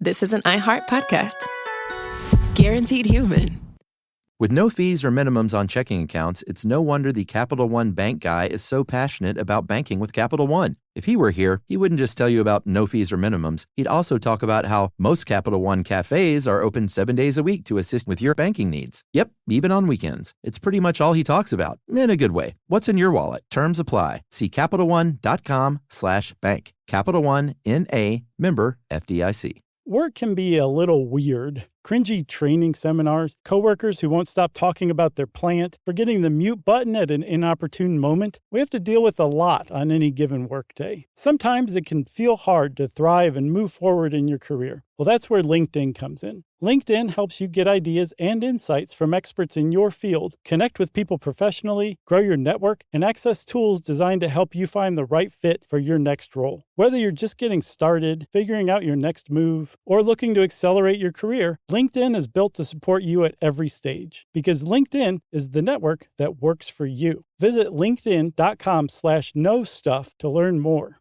this is an iHeart podcast. Guaranteed human. With no fees or minimums on checking accounts, it's no wonder the Capital One bank guy is so passionate about banking with Capital One. If he were here, he wouldn't just tell you about no fees or minimums. He'd also talk about how most Capital One cafes are open 7 days a week to assist with your banking needs. Yep, even on weekends. It's pretty much all he talks about, in a good way. What's in your wallet? Terms apply. See CapitalOne.com/bank. Capital One, N.A., member FDIC. Work can be a little weird. Cringy training seminars, coworkers who won't stop talking about their plant, forgetting the mute button at an inopportune moment. We have to deal with a lot on any given workday. Sometimes it can feel hard to thrive and move forward in your career. Well, that's where LinkedIn comes in. LinkedIn helps you get ideas and insights from experts in your field, connect with people professionally, grow your network, and access tools designed to help you find the right fit for your next role. Whether you're just getting started, figuring out your next move, or looking to accelerate your career, LinkedIn is built to support you at every stage. Because LinkedIn is the network that works for you. Visit linkedin.com/knowstuff to learn more.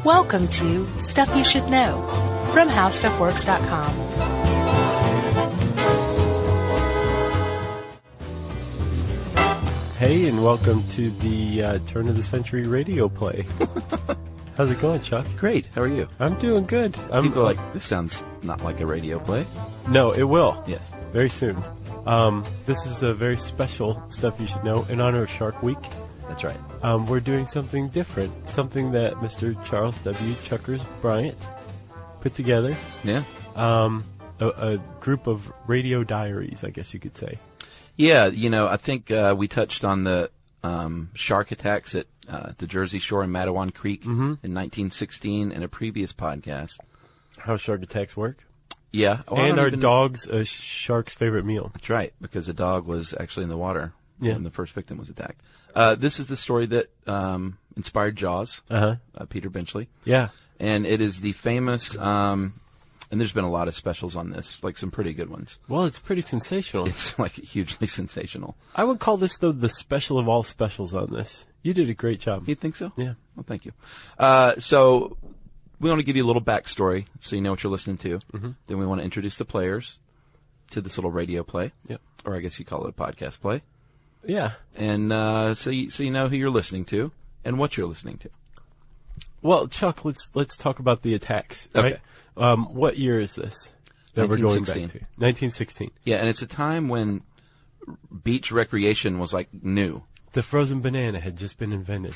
Welcome to Stuff You Should Know from HowStuffWorks.com. Hey, and welcome to the Turn of the Century radio play. How's it going, Chuck? Great. How are you? I'm doing good. People are like, this sounds not like a radio play. No, it will. Yes. Very soon. This is a very special Stuff You Should Know in honor of Shark Week. That's right. We're doing something different, something that Mr. Charles W. Chuckers Bryant put together. Yeah. A group of radio diaries, I guess you could say. Yeah, I think we touched on the shark attacks at the Jersey Shore and Matawan Creek in 1916 in a previous podcast. How shark attacks work? Yeah. And are dogs a shark's favorite meal? That's right, because a dog was actually in the water when the first victim was attacked. This is the story that inspired Jaws, Peter Benchley. Yeah. And it is the famous, and there's been a lot of specials on this, like some pretty good ones. Well, it's pretty sensational. It's like hugely sensational. I would call this, though, the special of all specials on this. You did a great job. You think so? Yeah. Well, thank you. So we want to give you a little backstory so you know what you're listening to. Mm-hmm. Then we want to introduce the players to this little radio play. Yep. Or I guess you call it a podcast play. Yeah. And so you know who you're listening to and what you're listening to. Well, Chuck, let's talk about the attacks. Right? Okay. What year is this that we're going back to? 1916. Yeah, and it's a time when beach recreation was like new. The frozen banana had just been invented.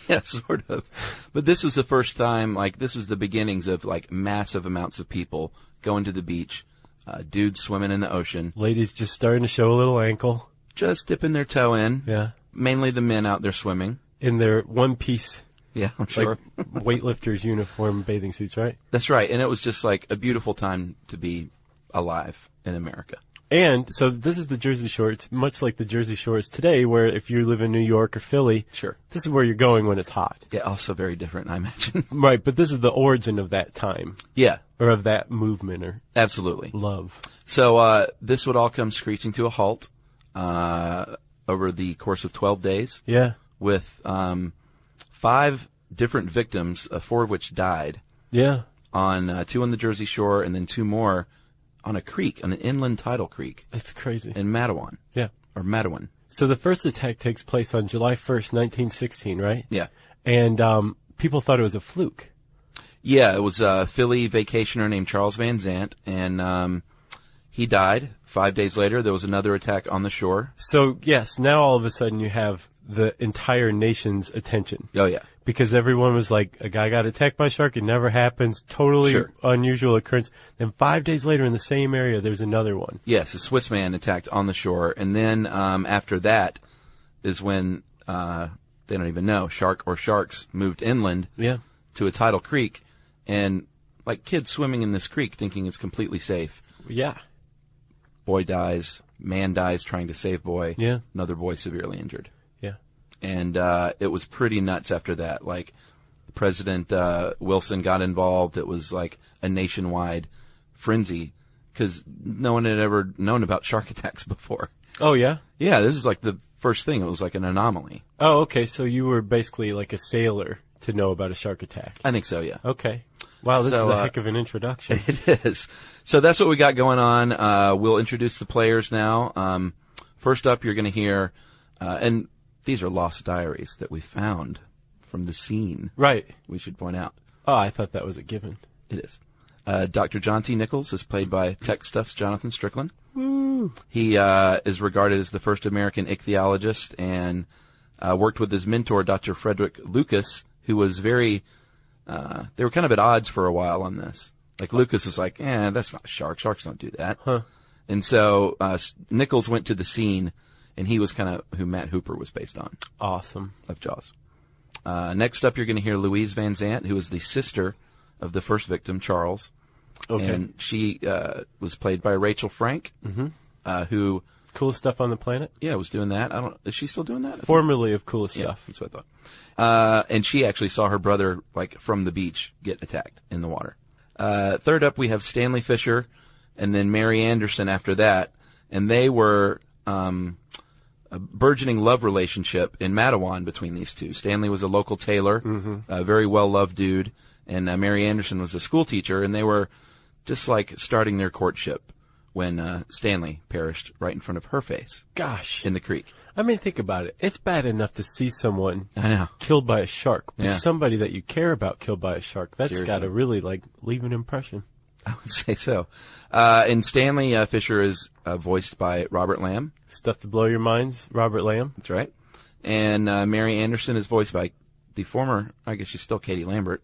Yeah, sort of. But this was the first time, this was the beginnings of massive amounts of people going to the beach, dudes swimming in the ocean. Ladies just starting to show a little ankle. Just dipping their toe in. Yeah. Mainly the men out there swimming. In their one-piece, yeah, I'm sure. weightlifters uniform bathing suits, right? That's right. And it was just a beautiful time to be alive in America. And so this is the Jersey Shore. It's much like the Jersey Shores today, where if you live in New York or Philly, sure, this is where you're going when it's hot. Yeah, also very different, I imagine. Right, but this is the origin of that time. Yeah. Or of that movement or absolutely love. So this would all come screeching to a halt over the course of 12 days. Yeah. With 5 different victims, 4 of which died. Yeah. On 2 on the Jersey Shore and then 2 more on a creek, on an inland tidal creek. That's crazy. In Matawan. Yeah. Or Matawan. So the first attack takes place on July 1st, 1916, right? Yeah. And people thought it was a fluke. Yeah, it was a Philly vacationer named Charles Van Zant, and he died. 5 days later, there was another attack on the shore. So, yes, now all of a sudden you have the entire nation's attention. Oh, yeah. Because everyone was like, a guy got attacked by a shark, it never happens, totally unusual occurrence. Then 5 days later in the same area, there's another one. Yes, a Swiss man attacked on the shore, and then after that is when, they don't even know, shark or sharks moved inland to a tidal creek, and kids swimming in this creek thinking it's completely safe. Yeah. Boy dies, man dies trying to save boy, another boy severely injured. And it was pretty nuts after that. President Wilson got involved. It was a nationwide frenzy because no one had ever known about shark attacks before. Oh, yeah? Yeah, this is the first thing. It was an anomaly. Oh, okay. So you were basically a sailor to know about a shark attack. I think so, yeah. Okay. Wow, this So, is a heck of an introduction. It is. So that's what we got going on. We'll introduce the players now. First up, you're going to hear, and these are lost diaries that we found from the scene. Right. We should point out. Oh, I thought that was a given. It is. Dr. John T. Nichols is played by Tech Stuff's Jonathan Strickland. Woo. He is regarded as the first American ichthyologist and worked with his mentor, Dr. Frederick Lucas, who was very... they were kind of at odds for a while on this. Like, Lucas was like, that's not a shark. Sharks don't do that. Huh. And so Nichols went to the scene, and he was kind of who Matt Hooper was based on. Awesome. Of Jaws. Next up, you're going to hear Louise Van Zant, who is the sister of the first victim, Charles. Okay. And she was played by Rachel Frank, who... Coolest Stuff on the Planet? Yeah, was doing that. Is she still doing that? Formerly of Coolest Stuff. That's what I thought. And she actually saw her brother, like, from the beach get attacked in the water. Third up, we have Stanley Fisher and then Mary Anderson after that. And they were a burgeoning love relationship in Mattawan between these two. Stanley was a local tailor, a very well-loved dude, and Mary Anderson was a school teacher, and they were just, like, starting their courtship when Stanley perished right in front of her face. Gosh. In the creek. I mean, think about it. It's bad enough to see someone I know. killed by a shark, but Yeah. somebody that you care about killed by a shark, that's got to really, like, leave an impression. I would say so. And Stanley Fisher is voiced by Robert Lamb. Stuff to blow your minds, Robert Lamb. That's right. And Mary Anderson is voiced by the former, I guess she's still Katie Lambert,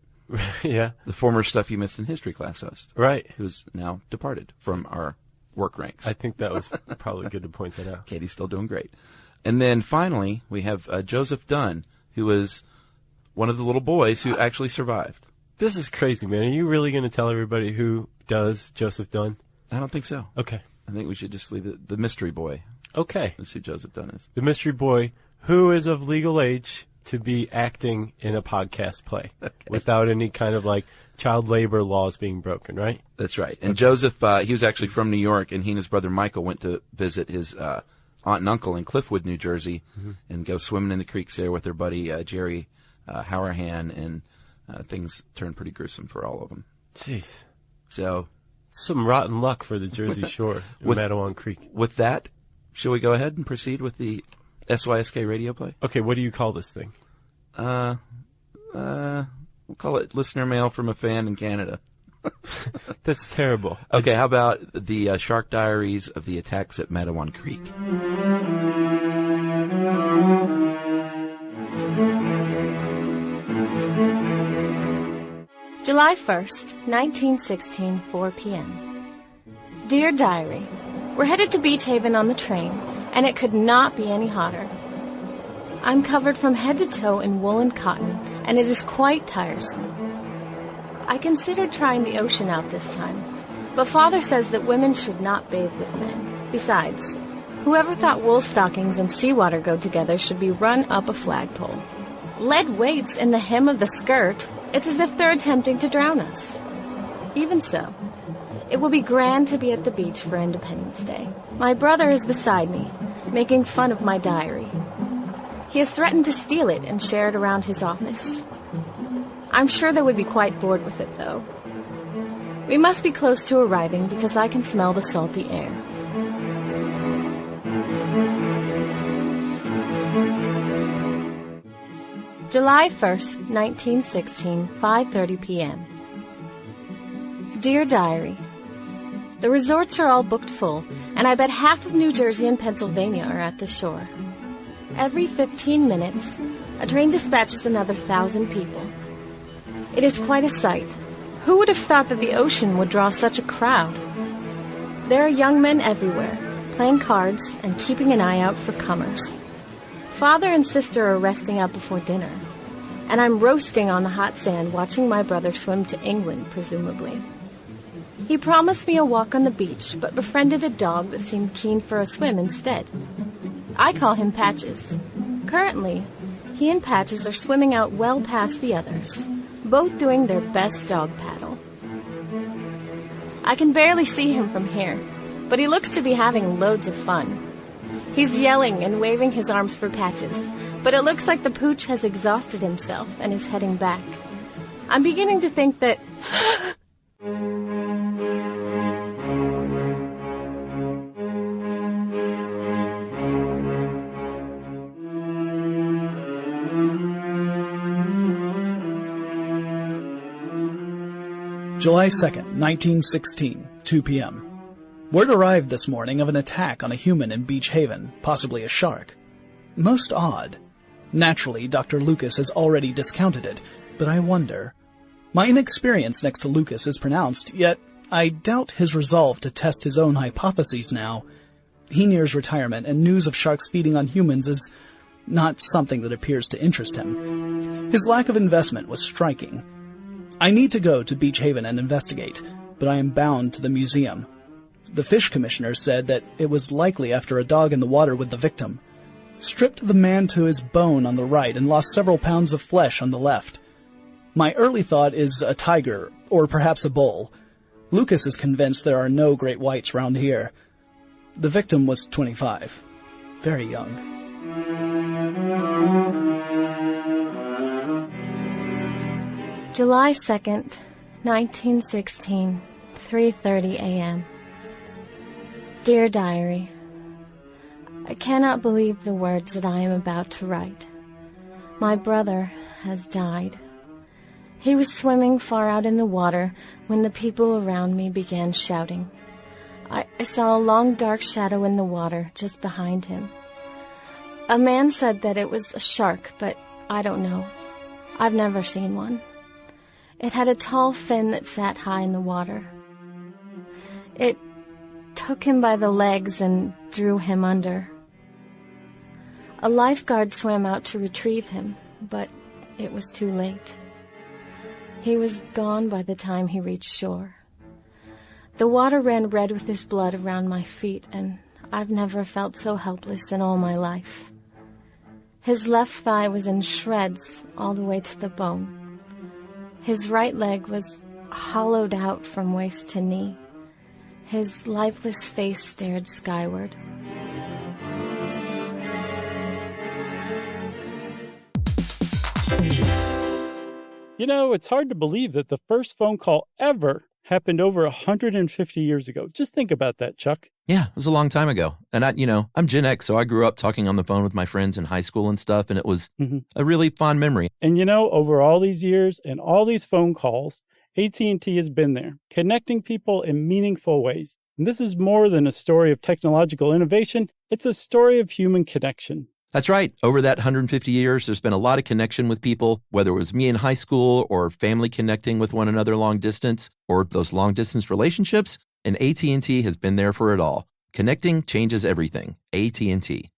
Yeah. the former Stuff You Missed in History class host, Right. who's now departed from our work ranks. I think that was probably good to point that out. Katie's still doing great. And then finally, we have Joseph Dunn, who is one of the little boys who actually survived. This is crazy, man. Are you really going to tell everybody who does Joseph Dunn? I don't think so. Okay. I think we should just leave it. The mystery boy Okay. is who Joseph Dunn is. The mystery boy who is of legal age to be acting in a podcast play without any kind of, like, child labor laws being broken, right? That's right. And Joseph, he was actually from New York, and he and his brother Michael went to visit his aunt and uncle in Cliffwood, New Jersey, and go swimming in the creeks there with their buddy Jerry Hourahan, and things turned pretty gruesome for all of them. Jeez. So, Some rotten luck for the Jersey Shore in Mattawan Creek. with that, shall we go ahead and proceed with the SYSK radio play? Okay, what do you call this thing? We'll call it Listener Mail from a Fan in Canada. That's terrible. Okay, how about the Shark Diaries of the Attacks at Mattawan Creek? July 1st, 1916, 4 p.m. Dear Diary, we're headed to Beach Haven on the train, and it could not be any hotter. I'm covered from head to toe in wool and cotton, and it is quite tiresome. I considered trying the ocean out this time, but Father says that women should not bathe with men. Besides, whoever thought wool stockings and seawater go together should be run up a flagpole. Lead weights in the hem of the skirt. It's as if they're attempting to drown us. Even so, it will be grand to be at the beach for Independence Day. My brother is beside me, making fun of my diary. He has threatened to steal it and share it around his office. I'm sure they would be quite bored with it, though. We must be close to arriving because I can smell the salty air. July 1st, 1916, 5:30 p.m. Dear Diary, the resorts are all booked full, and I bet half of New Jersey and Pennsylvania are at the shore. Every 15 minutes, a train dispatches another 1,000 people. It is quite a sight. Who would have thought that the ocean would draw such a crowd? There are young men everywhere, playing cards and keeping an eye out for comers. Father and sister are resting up before dinner, and I'm roasting on the hot sand watching my brother swim to England, presumably. He promised me a walk on the beach, but befriended a dog that seemed keen for a swim instead. I call him Patches. Currently, he and Patches are swimming out well past the others, both doing their best dog paddle. I can barely see him from here, but he looks to be having loads of fun. He's yelling and waving his arms for Patches, but it looks like the pooch has exhausted himself and is heading back. I'm beginning to think that July 2nd, 1916, 2 p.m. Word arrived this morning of an attack on a human in Beach Haven, possibly a shark. Most odd. Naturally, Dr. Lucas has already discounted it, but I wonder. My inexperience next to Lucas is pronounced, yet I doubt his resolve to test his own hypotheses now. He nears retirement, and news of sharks feeding on humans is not something that appears to interest him. His lack of investment was striking. I need to go to Beach Haven and investigate, but I am bound to the museum. The fish commissioner said that it was likely after a dog in the water with the victim. Stripped the man to his bone on the right and lost several pounds of flesh on the left. My early thought is a tiger, or perhaps a bull. Lucas is convinced there are no great whites round here. The victim was 25. Very young. July 2nd, 1916, 3:30 a.m. Dear Diary, I cannot believe the words that I am about to write. My brother has died. He was swimming far out in the water when the people around me began shouting. I saw a long dark shadow in the water just behind him. A man said that it was a shark, but I don't know. I've never seen one. It had a tall fin that sat high in the water. It took him by the legs and drew him under. A lifeguard swam out to retrieve him, but it was too late. He was gone by the time he reached shore. The water ran red with his blood around my feet, and I've never felt so helpless in all my life. His left thigh was in shreds all the way to the bone. His right leg was hollowed out from waist to knee. His lifeless face stared skyward. You know, it's hard to believe that the first phone call ever happened over 150 years ago. Just think about that, Chuck. Yeah, it was a long time ago. And I'm Gen X, so I grew up talking on the phone with my friends in high school and stuff, and it was a really fond memory. And over all these years and all these phone calls, AT&T has been there, connecting people in meaningful ways. And this is more than a story of technological innovation. It's a story of human connection. That's right. Over that 150 years, there's been a lot of connection with people, whether it was me in high school or family connecting with one another long distance or those long distance relationships. And AT&T has been there for it all. Connecting changes everything. AT&T.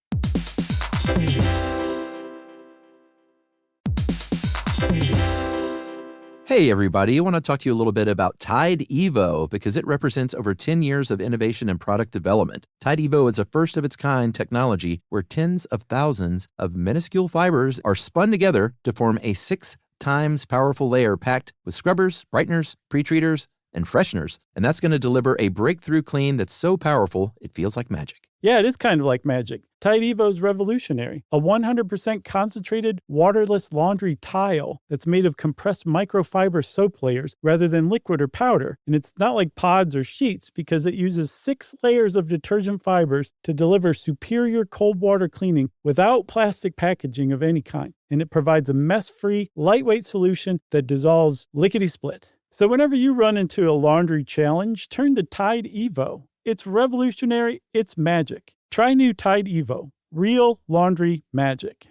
Hey, everybody. I want to talk to you a little bit about Tide Evo because it represents over 10 years of innovation and product development. Tide Evo is a first-of-its-kind technology where tens of thousands of minuscule fibers are spun together to form a 6 times powerful layer packed with scrubbers, brighteners, pre-treaters, and fresheners. And that's going to deliver a breakthrough clean that's so powerful, it feels like magic. Yeah, it is kind of like magic. Tide Evo is revolutionary. A 100% concentrated, waterless laundry tile that's made of compressed microfiber soap layers rather than liquid or powder. And it's not like pods or sheets because it uses 6 layers of detergent fibers to deliver superior cold water cleaning without plastic packaging of any kind. And it provides a mess-free, lightweight solution that dissolves lickety-split. So whenever you run into a laundry challenge, turn to Tide Evo. It's revolutionary. It's magic. Try new Tide Evo. Real laundry magic.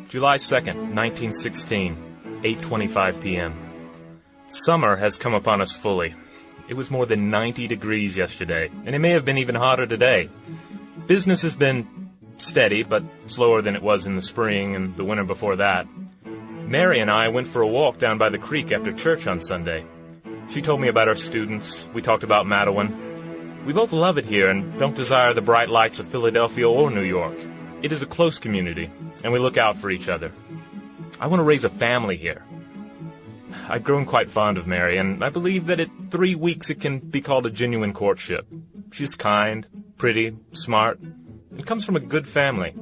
July 2nd, 1916, 8:25 p.m. Summer has come upon us fully. It was more than 90 degrees yesterday, and it may have been even hotter today. Business has been steady, but slower than it was in the spring and the winter before that. Mary and I went for a walk down by the creek after church on Sunday. She told me about our students. We talked about Matawan. We both love it here and don't desire the bright lights of Philadelphia or New York. It is a close community, and we look out for each other. I want to raise a family here. I've grown quite fond of Mary, and I believe that at 3 weeks it can be called a genuine courtship. She's kind, pretty, smart, and comes from a good family.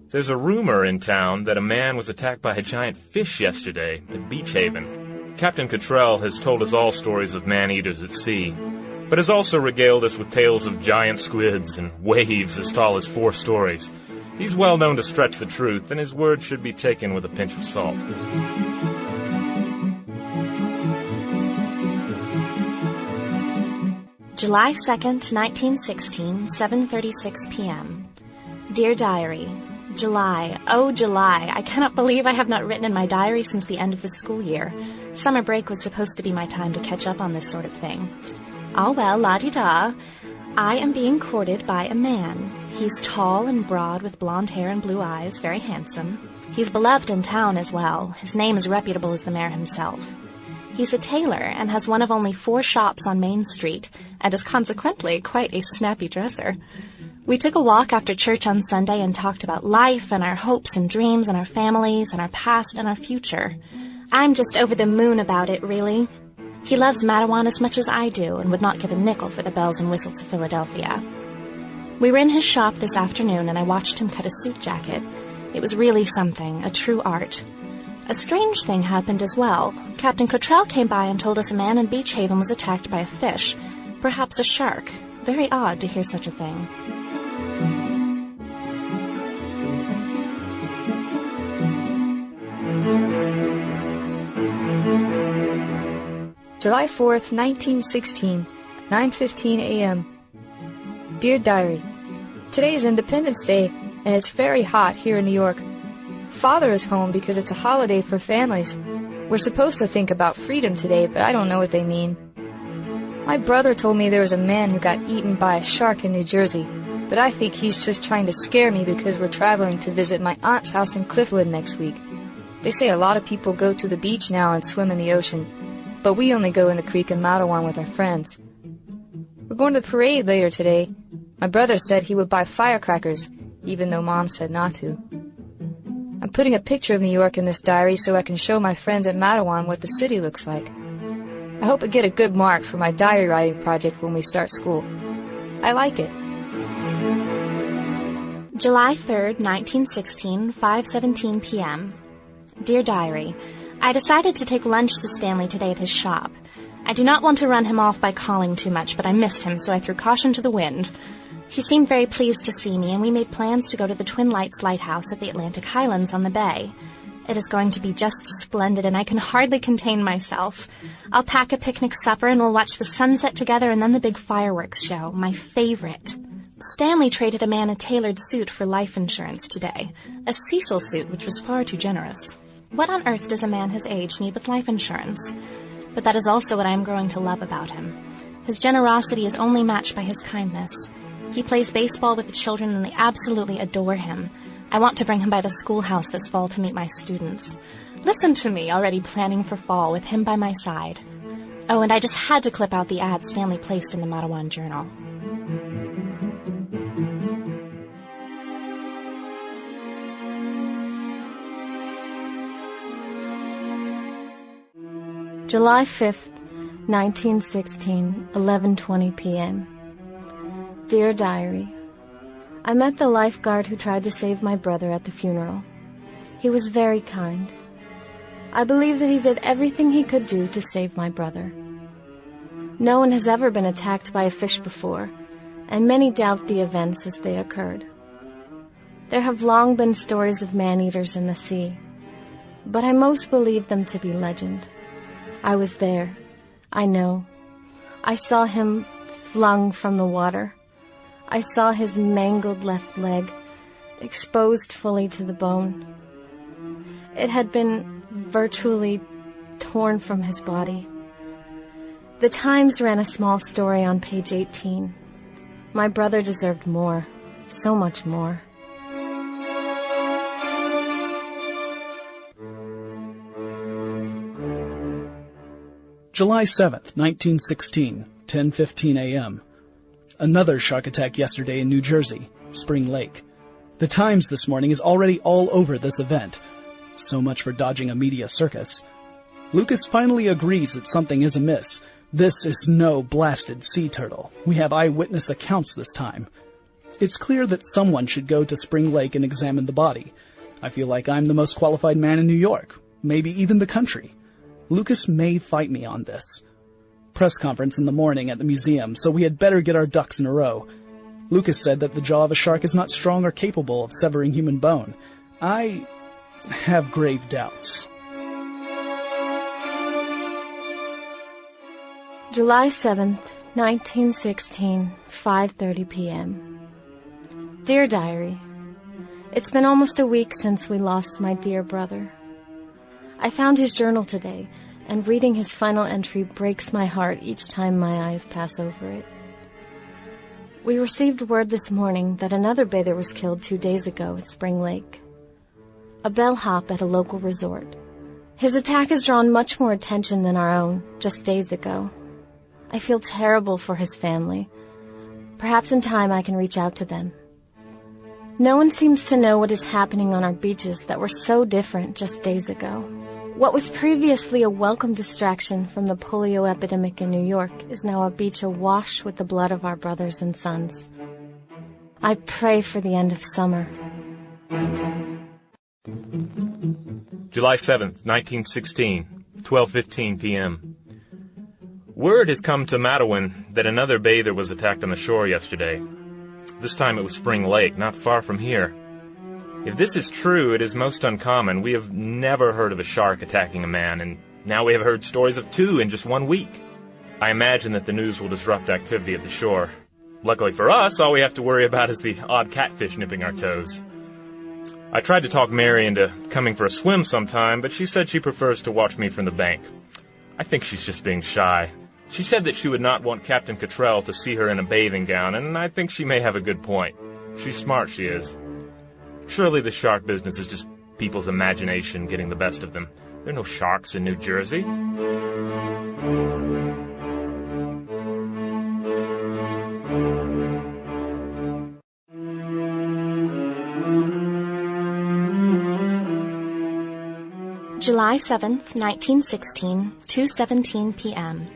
There's a rumor in town that a man was attacked by a giant fish yesterday at Beach Haven. Captain Cottrell has told us all stories of man-eaters at sea, but has also regaled us with tales of giant squids and waves as tall as 4 stories. He's well known to stretch the truth, and his words should be taken with a pinch of salt. July 2nd, 1916, 7:36 p.m. Dear Diary, July, oh July, I cannot believe I have not written in my diary since the end of the school year. Summer break was supposed to be my time to catch up on this sort of thing. Ah well, la-di-da. I am being courted by a man. He's tall and broad with blonde hair and blue eyes, very handsome. He's beloved in town as well. His name is reputable as the mayor himself. He's a tailor and has one of only 4 shops on Main Street, and is consequently quite a snappy dresser. We took a walk after church on Sunday and talked about life and our hopes and dreams and our families and our past and our future. I'm just over the moon about it, really. He loves Matawan as much as I do and would not give a nickel for the bells and whistles of Philadelphia. We were in his shop this afternoon and I watched him cut a suit jacket. It was really something, a true art. A strange thing happened as well. Captain Cottrell came by and told us a man in Beach Haven was attacked by a fish, perhaps a shark. Very odd to hear such a thing. July 4th, 1916, 9:15 a.m. Dear Diary, today is Independence Day, and it's very hot here in New York. Father is home because it's a holiday for families. We're supposed to think about freedom today, but I don't know what they mean. My brother told me there was a man who got eaten by a shark in New Jersey, but I think he's just trying to scare me because we're traveling to visit my aunt's house in Cliffwood next week. They say a lot of people go to the beach now and swim in the ocean, but we only go in the creek in Matawan with our friends. We're going to the parade later today. My brother said he would buy firecrackers, even though Mom said not to. I'm putting a picture of New York in this diary so I can show my friends at Matawan what the city looks like. I hope I get a good mark for my diary writing project when we start school. I like it. July 3rd, 1916, 5:17 p.m. Dear Diary, I decided to take lunch to Stanley today at his shop. I do not want to run him off by calling too much, but I missed him, so I threw caution to the wind. He seemed very pleased to see me, and we made plans to go to the Twin Lights Lighthouse at the Atlantic Highlands on the bay. It is going to be just splendid, and I can hardly contain myself. I'll pack a picnic supper, and we'll watch the sunset together and then the big fireworks show, my favorite. Stanley traded a man a tailored suit for life insurance today, a Cecil suit, which was far too generous. What on earth does a man his age need with life insurance? But that is also what I am growing to love about him. His generosity is only matched by his kindness. He plays baseball with the children and they absolutely adore him. I want to bring him by the schoolhouse this fall to meet my students. Listen to me, already planning for fall with him by my side. Oh, and I just had to clip out the ad Stanley placed in the Matawan Journal. July 5th, 1916, 11:20 p.m. Dear Diary, I met the lifeguard who tried to save my brother at the funeral. He was very kind. I believe that he did everything he could do to save my brother. No one has ever been attacked by a fish before, and many doubt the events as they occurred. There have long been stories of man-eaters in the sea, but I most believe them to be legend. I was there. I know. I saw him flung from the water. I saw his mangled left leg, exposed fully to the bone. It had been virtually torn from his body. The Times ran a small story on page 18. My brother deserved more, so much more. July 7th, 1916, 10:15 a.m. Another shark attack yesterday in New Jersey, Spring Lake. The Times this morning is already all over this event. So much for dodging a media circus. Lucas finally agrees that something is amiss. This is no blasted sea turtle. We have eyewitness accounts this time. It's clear that someone should go to Spring Lake and examine the body. I feel like I'm the most qualified man in New York, maybe even the country. Lucas may fight me on this. Press conference in the morning at the museum, so we had better get our ducks in a row. Lucas said that the jaw of a shark is not strong or capable of severing human bone. I have grave doubts. July 7th, 1916, 5:30 p.m. Dear Diary, it's been almost a week since we lost my dear brother. I found his journal today, and reading his final entry breaks my heart each time my eyes pass over it. We received word this morning that another bather was killed 2 days ago at Spring Lake. A bellhop at a local resort. His attack has drawn much more attention than our own, just days ago. I feel terrible for his family. Perhaps in time I can reach out to them. No one seems to know what is happening on our beaches that were so different just days ago. What was previously a welcome distraction from the polio epidemic in New York is now a beach awash with the blood of our brothers and sons. I pray for the end of summer. July 7th, 1916, 12:15 p.m. Word has come to Mattawan that another bather was attacked on the shore yesterday. This time it was Spring Lake, not far from here. If this is true, it is most uncommon. We have never heard of a shark attacking a man, and now we have heard stories of 2 in just 1 week. I imagine that the news will disrupt activity at the shore. Luckily for us, all we have to worry about is the odd catfish nipping our toes. I tried to talk Mary into coming for a swim sometime, but she said she prefers to watch me from the bank. I think she's just being shy. She said that she would not want Captain Cottrell to see her in a bathing gown, and I think she may have a good point. She's smart, she is. Surely the shark business is just people's imagination getting the best of them. There are no sharks in New Jersey. July 7th, 1916, 2:17 p.m.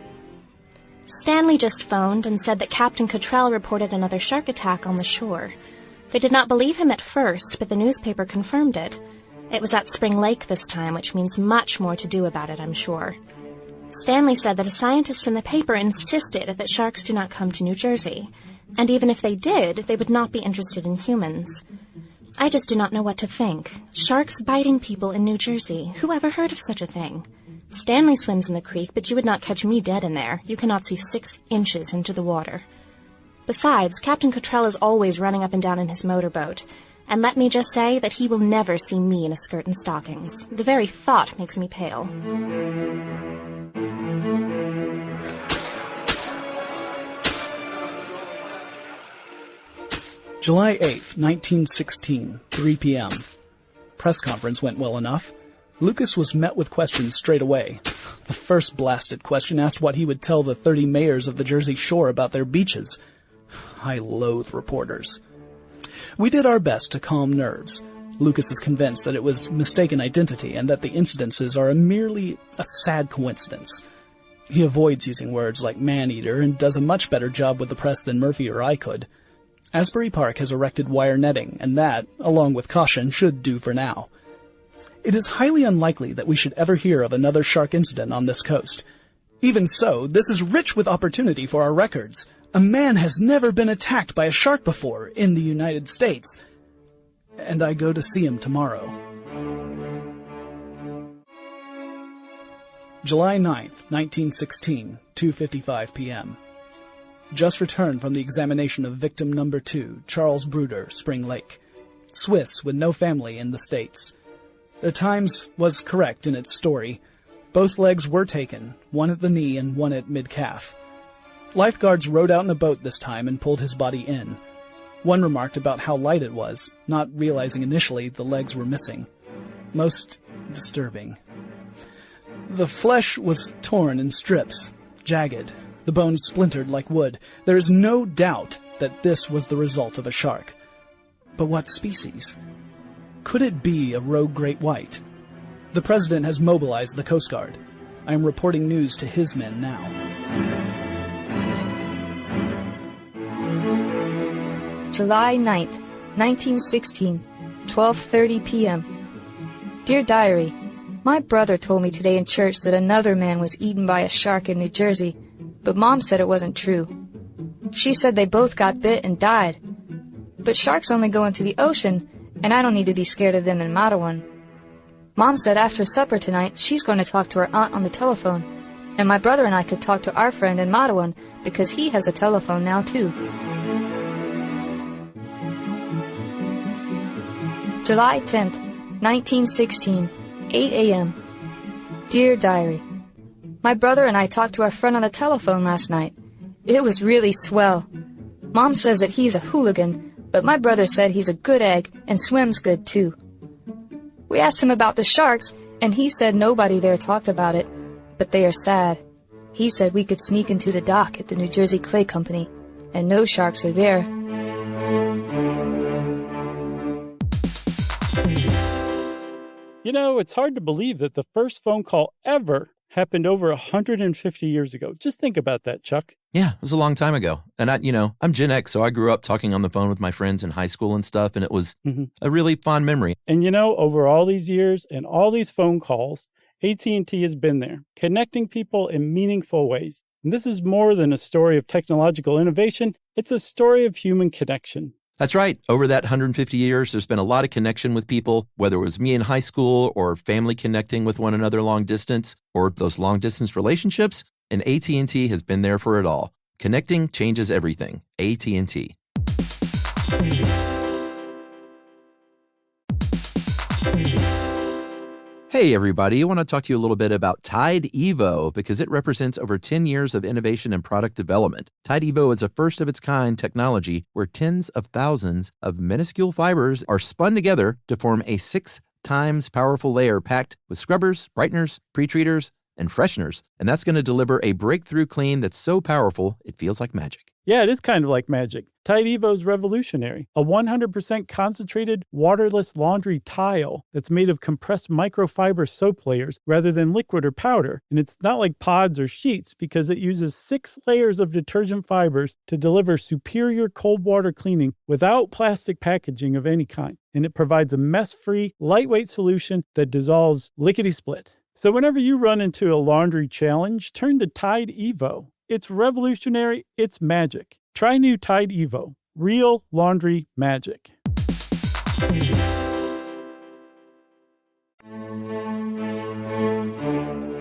Stanley just phoned and said that Captain Cottrell reported another shark attack on the shore. They did not believe him at first, but the newspaper confirmed it. It was at Spring Lake this time, which means much more to do about it, I'm sure. Stanley said that a scientist in the paper insisted that sharks do not come to New Jersey, and even if they did, they would not be interested in humans. I just do not know what to think. Sharks biting people in New Jersey. Who ever heard of such a thing? Stanley swims in the creek, but you would not catch me dead in there. You cannot see 6 inches into the water. Besides, Captain Cottrell is always running up and down in his motorboat. And let me just say that he will never see me in a skirt and stockings. The very thought makes me pale. July 8th, 1916, 3 p.m. Press conference went well enough. Lucas was met with questions straight away. The first blasted question asked what he would tell the 30 mayors of the Jersey Shore about their beaches. I loathe reporters. We did our best to calm nerves. Lucas is convinced that it was mistaken identity and that the incidences are merely a sad coincidence. He avoids using words like man-eater and does a much better job with the press than Murphy or I could. Asbury Park has erected wire netting, and that, along with caution, should do for now. It is highly unlikely that we should ever hear of another shark incident on this coast. Even so, this is rich with opportunity for our records. A man has never been attacked by a shark before in the United States. And I go to see him tomorrow. July 9th, 1916, 2:55 p.m. Just returned from the examination of victim number 2, Charles Bruder, Spring Lake. Swiss with no family in the States. The Times was correct in its story. Both legs were taken, one at the knee and one at mid-calf. Lifeguards rowed out in a boat this time and pulled his body in. One remarked about how light it was, not realizing initially the legs were missing. Most disturbing. The flesh was torn in strips, jagged, the bones splintered like wood. There is no doubt that this was the result of a shark. But what species? Could it be a rogue great white? The President has mobilized the Coast Guard. I am reporting news to his men now. July 9th, 1916, 12:30 p.m. Dear Diary, my brother told me today in church that another man was eaten by a shark in New Jersey, but Mom said it wasn't true. She said they both got bit and died. But sharks only go into the ocean, and I don't need to be scared of them in Matawan. Mom said after supper tonight she's going to talk to her aunt on the telephone, and my brother and I could talk to our friend in Matawan because he has a telephone now too. July 10th, 1916, 8 a.m. Dear Diary, my brother and I talked to our friend on the telephone last night. It was really swell. Mom says that he's a hooligan, but my brother said he's a good egg and swims good too. We asked him about the sharks, and he said nobody there talked about it, but they are sad. He said we could sneak into the dock at the New Jersey Clay Company, and no sharks are there. You know, it's hard to believe that the first phone call ever happened over 150 years ago. Just think about that, Chuck. Yeah, it was a long time ago. And I'm Gen X, so I grew up talking on the phone with my friends in high school and stuff, and it was a really fond memory. And over all these years and all these phone calls, AT&T has been there, connecting people in meaningful ways. And this is more than a story of technological innovation. It's a story of human connection. That's right. Over that 150 years, there's been a lot of connection with people, whether it was me in high school or family connecting with one another long distance or those long distance relationships. And AT&T has been there for it all. Connecting changes everything. AT&T. Hey, everybody. I want to talk to you a little bit about Tide Evo because it represents over 10 years of innovation and product development. Tide Evo is a first-of-its-kind technology where tens of thousands of minuscule fibers are spun together to form a 6 times powerful layer packed with scrubbers, brighteners, pre-treaters, and fresheners. And that's going to deliver a breakthrough clean that's so powerful, it feels like magic. Yeah, it is kind of like magic. Tide Evo is revolutionary. A 100% concentrated, waterless laundry tile that's made of compressed microfiber soap layers rather than liquid or powder. And it's not like pods or sheets because it uses 6 layers of detergent fibers to deliver superior cold water cleaning without plastic packaging of any kind. And it provides a mess-free, lightweight solution that dissolves lickety-split. So whenever you run into a laundry challenge, turn to Tide Evo. It's revolutionary. It's magic. Try new Tide Evo. Real laundry magic.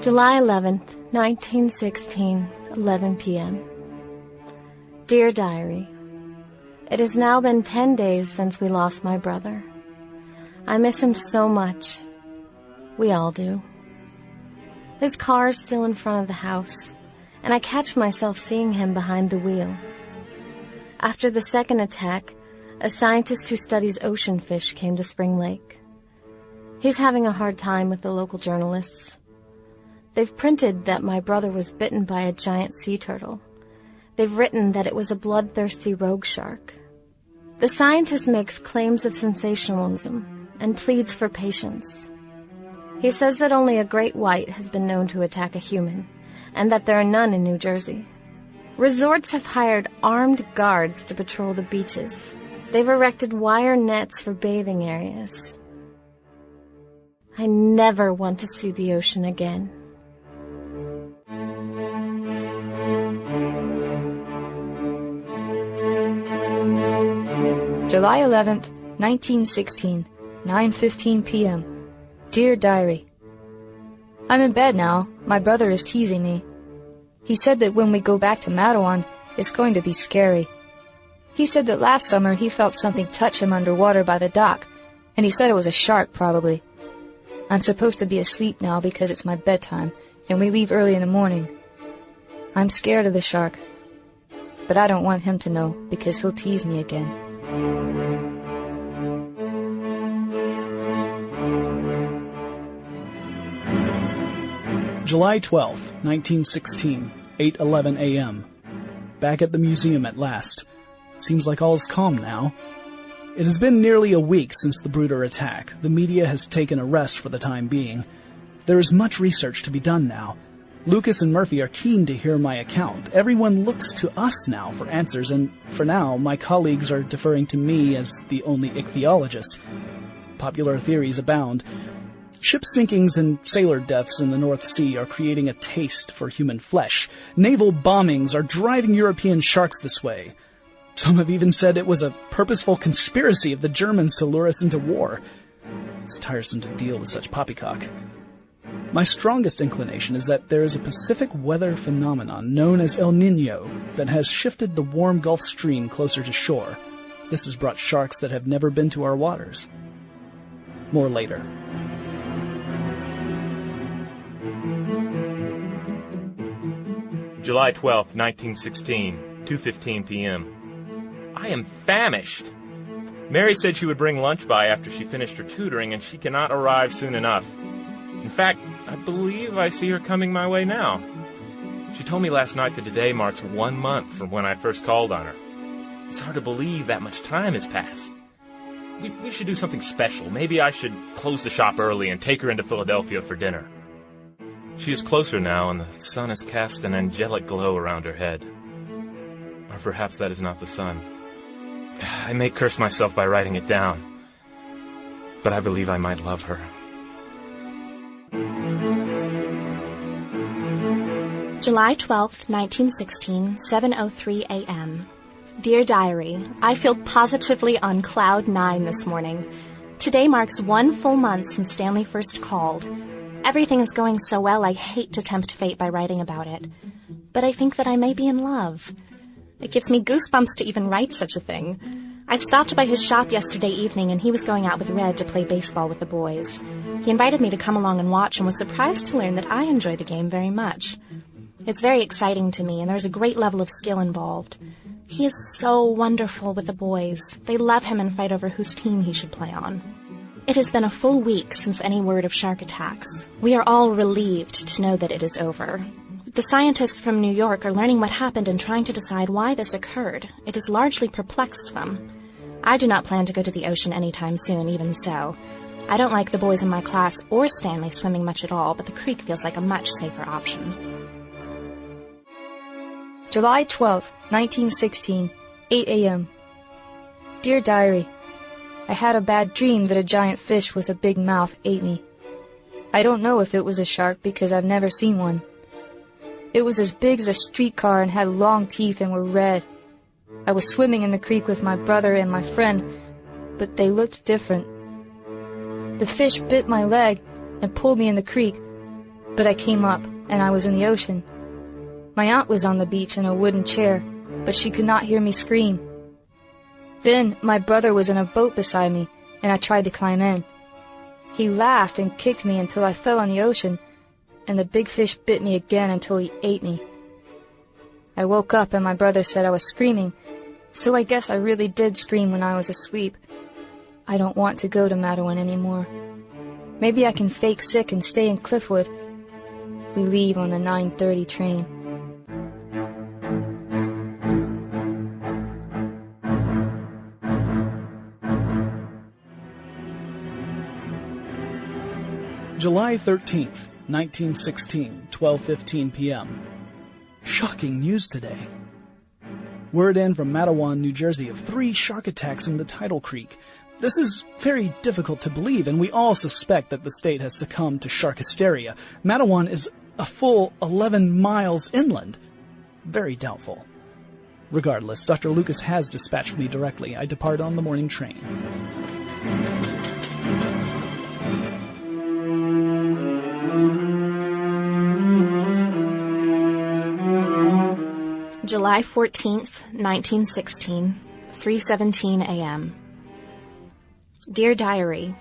July 11th, 1916, 11 p.m. Dear Diary, it has now been 10 days since we lost my brother. I miss him so much. We all do. His car is still in front of the house, and I catch myself seeing him behind the wheel. After the second attack, a scientist who studies ocean fish came to Spring Lake. He's having a hard time with the local journalists. They've printed that my brother was bitten by a giant sea turtle. They've written that it was a bloodthirsty rogue shark. The scientist makes claims of sensationalism and pleads for patience. He says that only a great white has been known to attack a human, and that there are none in New Jersey. Resorts have hired armed guards to patrol the beaches. They've erected wire nets for bathing areas. I never want to see the ocean again. July 11th, 1916, 9:15 p.m. Dear Diary, I'm in bed now. My brother is teasing me. He said that when we go back to Matawan, it's going to be scary. He said that last summer he felt something touch him underwater by the dock, and he said it was a shark, probably. I'm supposed to be asleep now because it's my bedtime, and we leave early in the morning. I'm scared of the shark, but I don't want him to know because he'll tease me again. July 12th, 1916, 8:11 a.m. Back at the museum at last. Seems like all is calm now. It has been nearly a week since the Brooder attack. The media has taken a rest for the time being. There is much research to be done now. Lucas and Murphy are keen to hear my account. Everyone looks to us now for answers, and for now, my colleagues are deferring to me as the only ichthyologist. Popular theories abound. Ship sinkings and sailor deaths in the North Sea are creating a taste for human flesh. Naval bombings are driving European sharks this way. Some have even said it was a purposeful conspiracy of the Germans to lure us into war. It's tiresome to deal with such poppycock. My strongest inclination is that there is a Pacific weather phenomenon known as El Niño that has shifted the warm Gulf Stream closer to shore. This has brought sharks that have never been to our waters. More later. July 12th, 1916, 2:15 p.m. I am famished. Mary said she would bring lunch by after she finished her tutoring, and she cannot arrive soon enough. In fact, I believe I see her coming my way now. She told me last night that today marks 1 month from when I first called on her. It's hard to believe that much time has passed. We should do something special. Maybe I should close the shop early and take her into Philadelphia for dinner. She is closer now, and the sun has cast an angelic glow around her head. Or perhaps that is not the sun. I may curse myself by writing it down, but I believe I might love her. July 12th, 1916, 7:03 a.m. Dear Diary, I feel positively on cloud 9 this morning. Today marks 1 full month since Stanley first called. Everything is going so well, I hate to tempt fate by writing about it. But I think that I may be in love. It gives me goosebumps to even write such a thing. I stopped by his shop yesterday evening, and he was going out with Red to play baseball with the boys. He invited me to come along and watch, and was surprised to learn that I enjoy the game very much. It's very exciting to me, and there's a great level of skill involved. He is so wonderful with the boys. They love him and fight over whose team he should play on. It has been a full week since any word of shark attacks. We are all relieved to know that it is over. The scientists from New York are learning what happened and trying to decide why this occurred. It has largely perplexed them. I do not plan to go to the ocean anytime soon, even so. I don't like the boys in my class or Stanley swimming much at all, but the creek feels like a much safer option. July 12th, 1916, 8 a.m. Dear Diary, I had a bad dream that a giant fish with a big mouth ate me. I don't know if it was a shark because I've never seen one. It was as big as a streetcar and had long teeth and were red. I was swimming in the creek with my brother and my friend, but they looked different. The fish bit my leg and pulled me in the creek, but I came up and I was in the ocean. My aunt was on the beach in a wooden chair, but she could not hear me scream. Then my brother was in a boat beside me, and I tried to climb in. He laughed and kicked me until I fell in the ocean, and the big fish bit me again until he ate me. I woke up and my brother said I was screaming, so I guess I really did scream when I was asleep. I don't want to go to Mattawan anymore. Maybe I can fake sick and stay in Cliffwood. We leave on the 9:30 train. July 13th, 1916, 12:15 p.m. Shocking news today. Word in from Mattawan, New Jersey of 3 shark attacks in the tidal creek. This is very difficult to believe, and we all suspect that the state has succumbed to shark hysteria. Mattawan is a full 11 miles inland. Very doubtful. Regardless, Dr. Lucas has dispatched me directly. I depart on the morning train. July 14th, 1916, 3:17 a.m. Dear Diary,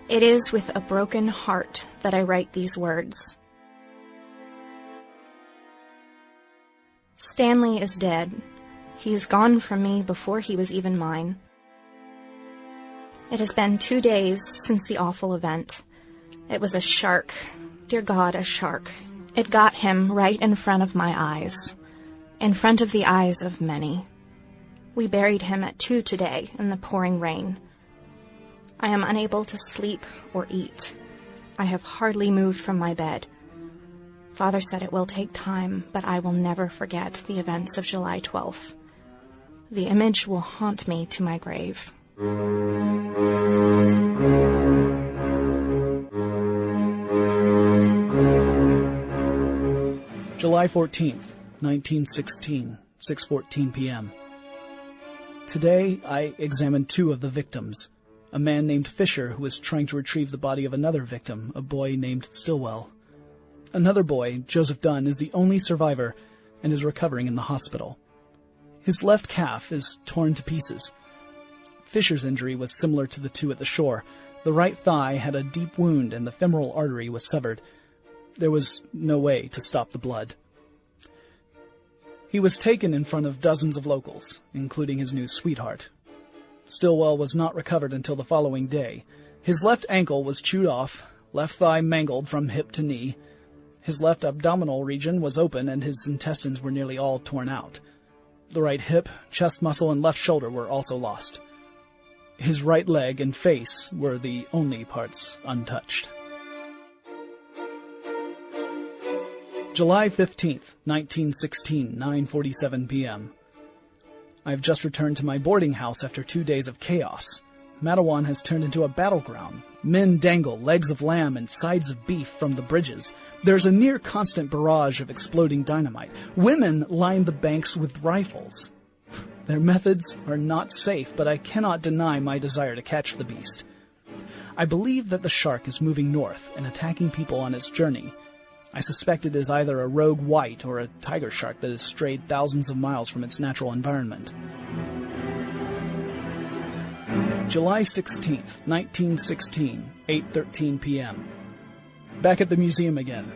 it is with a broken heart that I write these words. Stanley is dead. He is gone from me before he was even mine. It has been 2 days since the awful event. It was a shark. Dear God, a shark. It got him right in front of my eyes. In front of the eyes of many. We buried him at 2 today in the pouring rain. I am unable to sleep or eat. I have hardly moved from my bed. Father said it will take time, but I will never forget the events of July 12th. The image will haunt me to my grave. July 14th, 1916, 6:14 p.m. Today, I examined two of the victims. A man named Fisher who was trying to retrieve the body of another victim, a boy named Stillwell. Another boy, Joseph Dunn, is the only survivor and is recovering in the hospital. His left calf is torn to pieces. Fisher's injury was similar to the two at the shore. The right thigh had a deep wound and the femoral artery was severed. There was no way to stop the blood. He was taken in front of dozens of locals, including his new sweetheart. Stillwell was not recovered until the following day. His left ankle was chewed off, left thigh mangled from hip to knee. His left abdominal region was open and his intestines were nearly all torn out. The right hip, chest muscle, and left shoulder were also lost. His right leg and face were the only parts untouched. July 15th, 1916, 9:47 p.m. I've just returned to my boarding house after 2 days of chaos. Matawan has turned into a battleground. Men dangle legs of lamb and sides of beef from the bridges. There's a near-constant barrage of exploding dynamite. Women line the banks with rifles. Their methods are not safe, but I cannot deny my desire to catch the beast. I believe that the shark is moving north and attacking people on its journey. I suspect it is either a rogue white or a tiger shark that has strayed thousands of miles from its natural environment. July 16th, 1916, 8:13 p.m. Back at the museum again.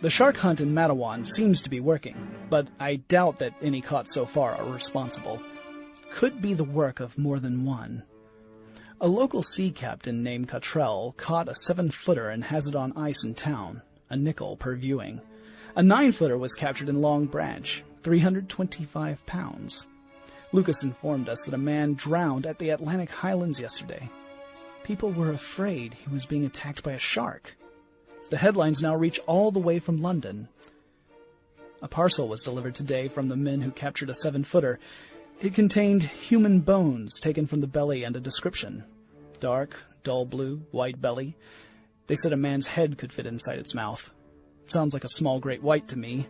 The shark hunt in Matawan seems to be working, but I doubt that any caught so far are responsible. Could be the work of more than one. A local sea captain named Cottrell caught a 7-footer and has it on ice in town, a nickel per viewing. A 9-footer was captured in Long Branch, 325 pounds. Lucas informed us that a man drowned at the Atlantic Highlands yesterday. People were afraid he was being attacked by a shark. The headlines now reach all the way from London. A parcel was delivered today from the men who captured a 7-footer. It contained human bones taken from the belly and a description. Dark, dull blue, white belly. They said a man's head could fit inside its mouth. Sounds like a small great white to me.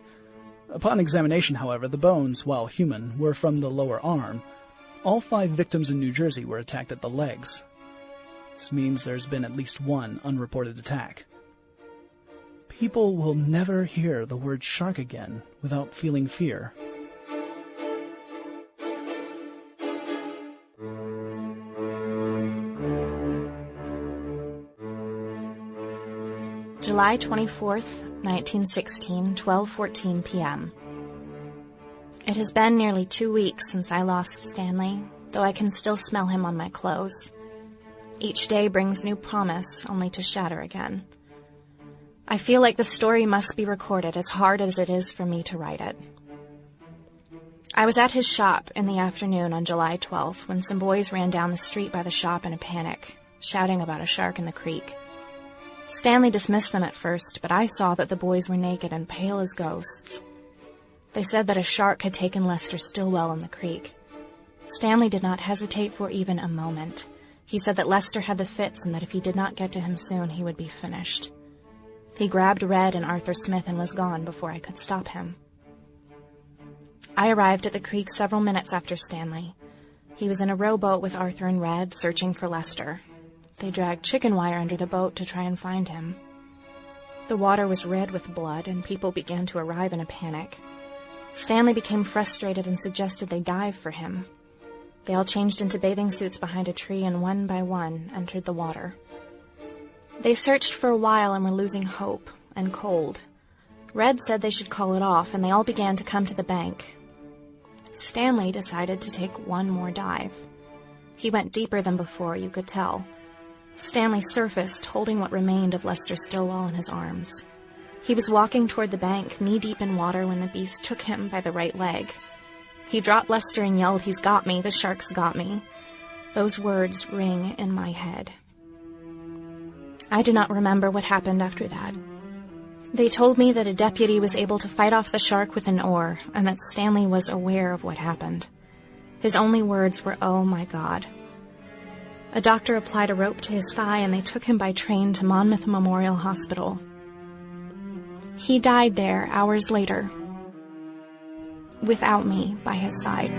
Upon examination, however, the bones, while human, were from the lower arm. All 5 victims in New Jersey were attacked at the legs. This means there's been at least one unreported attack. People will never hear the word shark again without feeling fear. July 24th, 1916, 12:14 p.m. It has been nearly 2 weeks since I lost Stanley, though I can still smell him on my clothes. Each day brings new promise, only to shatter again. I feel like the story must be recorded, as hard as it is for me to write it. I was at his shop in the afternoon on July 12th when some boys ran down the street by the shop in a panic, shouting about a shark in the creek. Stanley dismissed them at first, but I saw that the boys were naked and pale as ghosts. They said that a shark had taken Lester Stillwell in the creek. Stanley did not hesitate for even a moment. He said that Lester had the fits and that if he did not get to him soon, he would be finished. He grabbed Red and Arthur Smith and was gone before I could stop him. I arrived at the creek several minutes after Stanley. He was in a rowboat with Arthur and Red, searching for Lester. They dragged chicken wire under the boat to try and find him. The water was red with blood, and people began to arrive in a panic. Stanley became frustrated and suggested they dive for him. They all changed into bathing suits behind a tree and one by one entered the water. They searched for a while and were losing hope and cold. Red said they should call it off, and they all began to come to the bank. Stanley decided to take one more dive. He went deeper than before, you could tell. Stanley surfaced, holding what remained of Lester Stillwell in his arms. He was walking toward the bank, knee-deep in water, when the beast took him by the right leg. He dropped Lester and yelled, "He's got me, the shark's got me." Those words ring in my head. I do not remember what happened after that. They told me that a deputy was able to fight off the shark with an oar, and that Stanley was aware of what happened. His only words were, "Oh my God." A doctor applied a rope to his thigh, and they took him by train to Monmouth Memorial Hospital. He died there hours later, without me by his side.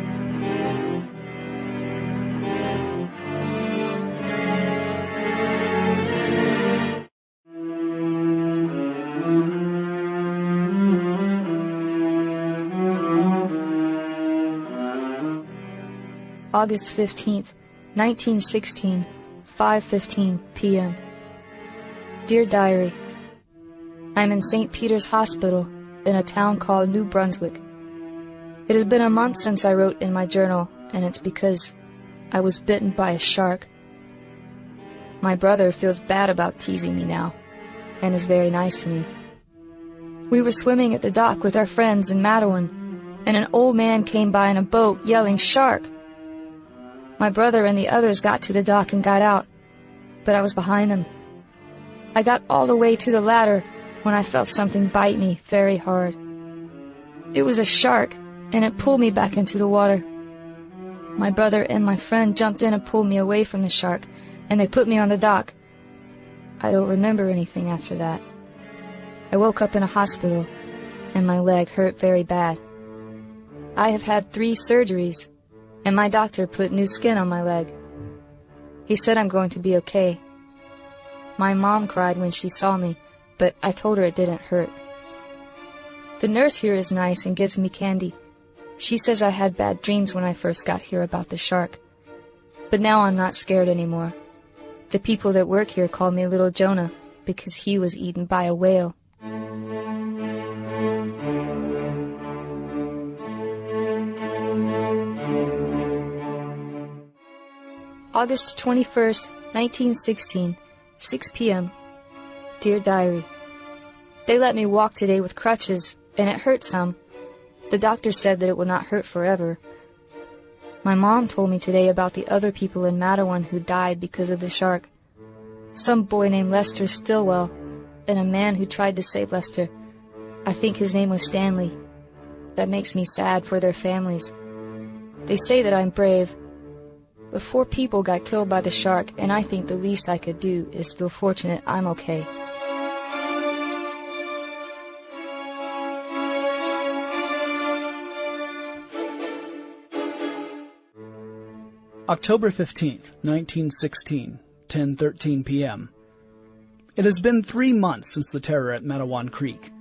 August 15th, 1916, 5:15 p.m. Dear Diary, I'm in St. Peter's Hospital in a town called New Brunswick. It has been a month since I wrote in my journal, and it's because I was bitten by a shark. My brother feels bad about teasing me now, and is very nice to me. We were swimming at the dock with our friends in Matawan, and an old man came by in a boat yelling, "Shark!" My brother and the others got to the dock and got out, but I was behind them. I got all the way to the ladder when I felt something bite me very hard. It was a shark, and it pulled me back into the water. My brother and my friend jumped in and pulled me away from the shark, and they put me on the dock. I don't remember anything after that. I woke up in a hospital, and my leg hurt very bad. I have had 3 surgeries, and my doctor put new skin on my leg. He said I'm going to be okay. My mom cried when she saw me, but I told her it didn't hurt. The nurse here is nice and gives me candy. She says I had bad dreams when I first got here about the shark. But now I'm not scared anymore. The people that work here call me Little Jonah because he was eaten by a whale. August 21st, 1916, 6 p.m. Dear Diary, they let me walk today with crutches, and it hurt some. The doctor said that it would not hurt forever. My mom told me today about the other people in Matawan who died because of the shark. Some boy named Lester Stillwell, and a man who tried to save Lester. I think his name was Stanley. That makes me sad for their families. They say that I'm brave. But 4 people got killed by the shark, and I think the least I could do is feel fortunate I'm okay. October 15th, 1916, 10:13 p.m. It has been 3 months since the terror at Matawan Creek.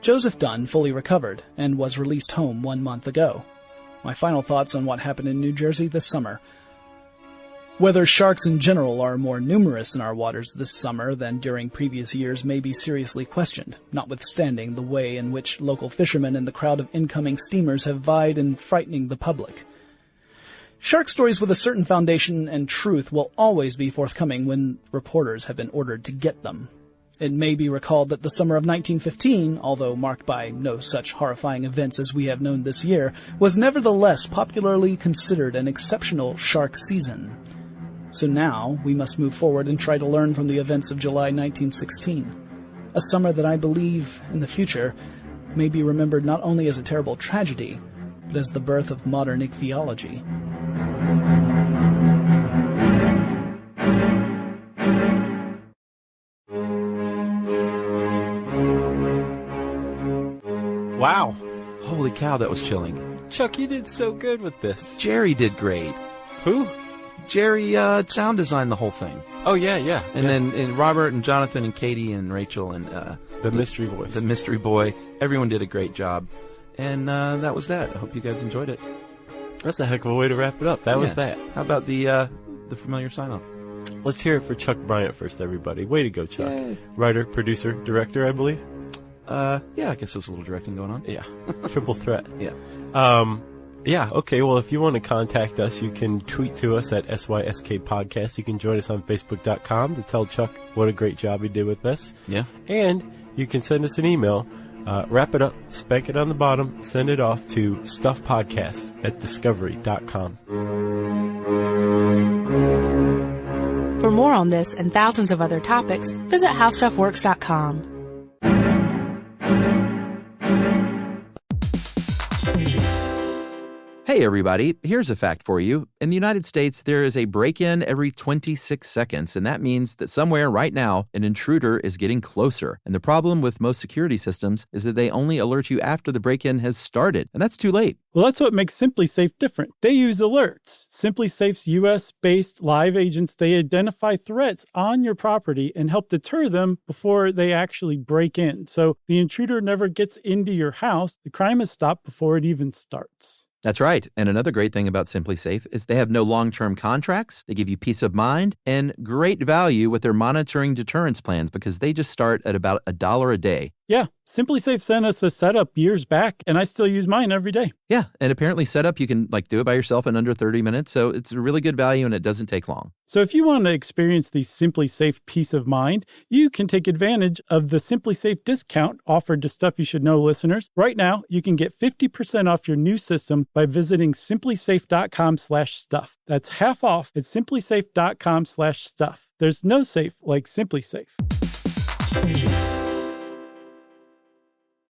Joseph Dunn fully recovered and was released home 1 month ago. My final thoughts on what happened in New Jersey this summer. Whether sharks in general are more numerous in our waters this summer than during previous years may be seriously questioned, notwithstanding the way in which local fishermen and the crowd of incoming steamers have vied in frightening the public. Shark stories with a certain foundation and truth will always be forthcoming when reporters have been ordered to get them. It may be recalled that the summer of 1915, although marked by no such horrifying events as we have known this year, was nevertheless popularly considered an exceptional shark season. So now we must move forward and try to learn from the events of July 1916, a summer that I believe, in the future, may be remembered not only as a terrible tragedy, but as the birth of modern ichthyology. Wow. Holy cow, that was chilling. Chuck, you did so good with this. Jerry did great. Who? Jerry sound designed the whole thing. Oh, yeah. And then Robert and Jonathan and Katie and Rachel and the mystery voice. The mystery boy. Everyone did a great job. And that was that. I hope you guys enjoyed it. That's a heck of a way to wrap it up. That was that. How about the familiar sign-off? Let's hear it for Chuck Bryant first, everybody. Way to go, Chuck. Yay. Writer, producer, director, I believe. Yeah, I guess there's a little directing going on. Yeah. Triple threat. Yeah. Yeah, okay. Well, if you want to contact us, you can tweet to us at SYSK Podcast. You can join us on Facebook.com to tell Chuck what a great job he did with this. Yeah. And you can send us an email. Wrap it up, spank it on the bottom, send it off to stuffpodcast@discovery.com. For more on this and thousands of other topics, visit howstuffworks.com. Hey, everybody. Here's a fact for you. In the United States, there is a break-in every 26 seconds, and that means that somewhere right now, an intruder is getting closer. And the problem with most security systems is that they only alert you after the break-in has started, and that's too late. Well, that's what makes SimpliSafe different. They use alerts. SimpliSafe's U.S.-based live agents, they identify threats on your property and help deter them before they actually break in. So the intruder never gets into your house. The crime is stopped before it even starts. That's right. And another great thing about SimpliSafe is they have no long-term contracts. They give you peace of mind and great value with their monitoring deterrence plans because they just start at about $1 a day. Yeah, SimpliSafe sent us a setup years back, and I still use mine every day. Yeah, and apparently setup, you can do it by yourself in under 30 minutes. So it's a really good value and it doesn't take long. So if you want to experience the SimpliSafe peace of mind, you can take advantage of the SimpliSafe discount offered to Stuff You Should Know listeners. Right now, you can get 50% off your new system by visiting simplisafe.com/stuff. That's half off at simplisafe.com/stuff. There's no safe like SimpliSafe.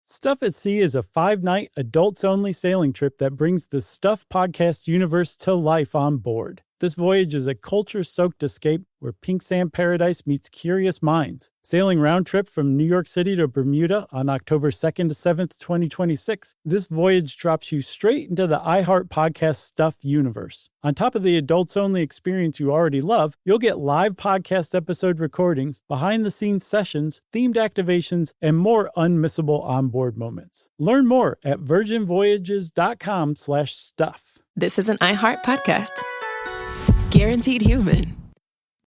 Stuff at Sea is a 5-night, adults-only sailing trip that brings the Stuff podcast universe to life on board. This voyage is a culture-soaked escape where pink sand paradise meets curious minds. Sailing round trip from New York City to Bermuda on October 2nd to 7th, 2026, this voyage drops you straight into the iHeart Podcast Stuff universe. On top of the adults-only experience you already love, you'll get live podcast episode recordings, behind-the-scenes sessions, themed activations, and more unmissable onboard moments. Learn more at virginvoyages.com/stuff. This is an iHeart podcast. Guaranteed human.